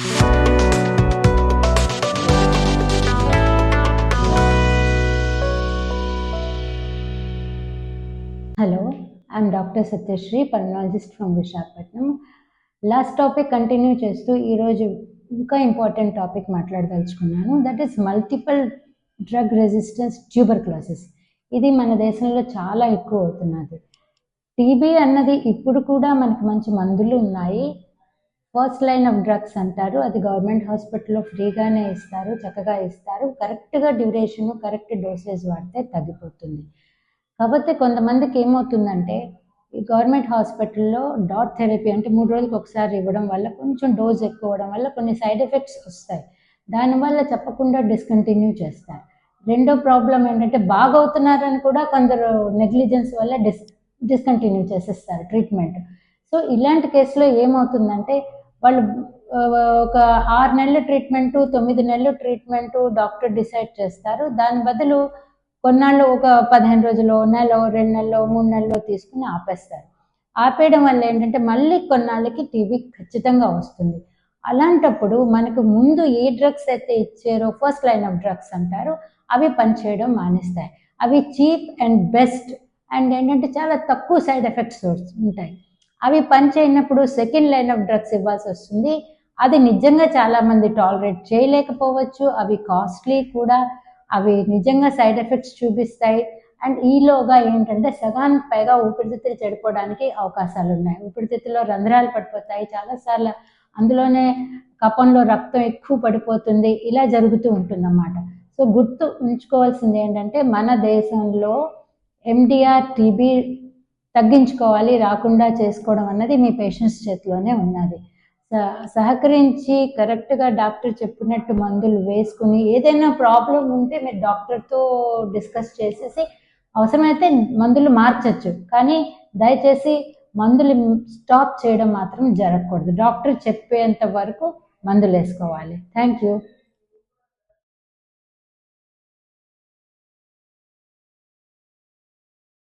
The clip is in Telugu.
Hello, I'm Dr. Satyashri, pulmonologist from Visakhapatnam. Last topic continue చేస్తూ ఈరోజు ఇంకా ఇంపార్టెంట్ టాపిక్ మాట్లాడదలుచుకున్నాను. That is multiple drug resistance tuberculosis. ఇది మన దేశంలో చాలా ఎక్కువ అవుతున్నది. టీబీ అన్నది ఇప్పుడు కూడా మనకి మంచి మందులు ఉన్నాయి. ఫస్ట్ లైన్ ఆఫ్ డ్రగ్స్ అంటారు. అది గవర్నమెంట్ హాస్పిటల్లో ఫ్రీగానే ఇస్తారు, చక్కగా ఇస్తారు. కరెక్ట్గా డ్యూరేషను, కరెక్ట్ డోసేజ్ వాడితే తగ్గిపోతుంది. కాకపోతే కొంతమందికి ఏమవుతుందంటే ఈ గవర్నమెంట్ హాస్పిటల్లో డాట్ థెరపీ అంటే 3 రోజులకు ఒకసారి ఇవ్వడం వల్ల కొంచెం డోస్ ఎక్కువ అవ్వడం వల్ల కొన్ని సైడ్ ఎఫెక్ట్స్ వస్తాయి. దానివల్ల చెప్పకుండా డిస్కంటిన్యూ చేస్తారు. రెండో ప్రాబ్లం ఏంటంటే బాగవుతున్నారని కూడా కొందరు నెగ్లిజెన్స్ వల్ల డిస్కంటిన్యూ చేసేస్తారు ట్రీట్మెంట్. సో ఇలాంటి కేసులో ఏమవుతుందంటే వాళ్ళు ఒక 6 నెలల ట్రీట్మెంటు, 9 నెలల ట్రీట్మెంటు డాక్టర్ డిసైడ్ చేస్తారు. దాని బదులు కొన్నాళ్ళు ఒక 15 రోజులు, నెల, 2 నెలలు, 3 నెలలు తీసుకుని ఆపేస్తారు. ఆపేయడం వల్ల ఏంటంటే మళ్ళీ కొన్నాళ్ళకి టీబీ ఖచ్చితంగా వస్తుంది. అలాంటప్పుడు మనకు ముందు ఏ డ్రగ్స్ అయితే ఇచ్చారో ఫస్ట్ లైన్ ఆఫ్ డ్రగ్స్ అంటారు, అవి పనిచేయడం మానేస్తాయి. అవి చీప్ అండ్ బెస్ట్ అండ్ ఏంటంటే చాలా తక్కువ సైడ్ ఎఫెక్ట్స్ ఉంటాయి. అవి పనిచేయనప్పుడు సెకండ్ లైన్ ఆఫ్ డ్రగ్స్ ఇవ్వాల్సి వస్తుంది. అది నిజంగా చాలామంది టాలరేట్ చేయలేకపోవచ్చు. అవి కాస్ట్లీ కూడా. అవి నిజంగా సైడ్ ఎఫెక్ట్స్ చూపిస్తాయి. అండ్ ఈలోగా ఏంటంటే సగానికి పైగా ఊపిరితిత్తులు చెడిపోవడానికి అవకాశాలు ఉన్నాయి. ఊపిరితిత్తులో రంధ్రాలు పడిపోతాయి చాలాసార్లు. అందులోనే కఫంలో రక్తం ఎక్కువ పడిపోతుంది. ఇలా జరుగుతూ ఉంటుందన్నమాట. సో గుర్తు ఉంచుకోవాల్సింది ఏంటంటే మన దేశంలో ఎండిఆర్ టీబీ తగ్గించుకోవాలి, రాకుండా చేసుకోవడం అన్నది మీ పేషెంట్స్ చేతిలోనే ఉన్నది. సహకరించి కరెక్ట్గా డాక్టర్ చెప్పినట్టు మందులు వేసుకుని ఏదైనా ప్రాబ్లం ఉంటే మీరు డాక్టర్తో డిస్కస్ చేసేసి అవసరమైతే మందులు మార్చచ్చు. కానీ దయచేసి మందులు స్టాప్ చేయడం మాత్రం జరగకూడదు. డాక్టర్ చెప్పేంత వరకు మందులు వేసుకోవాలి. Thank you.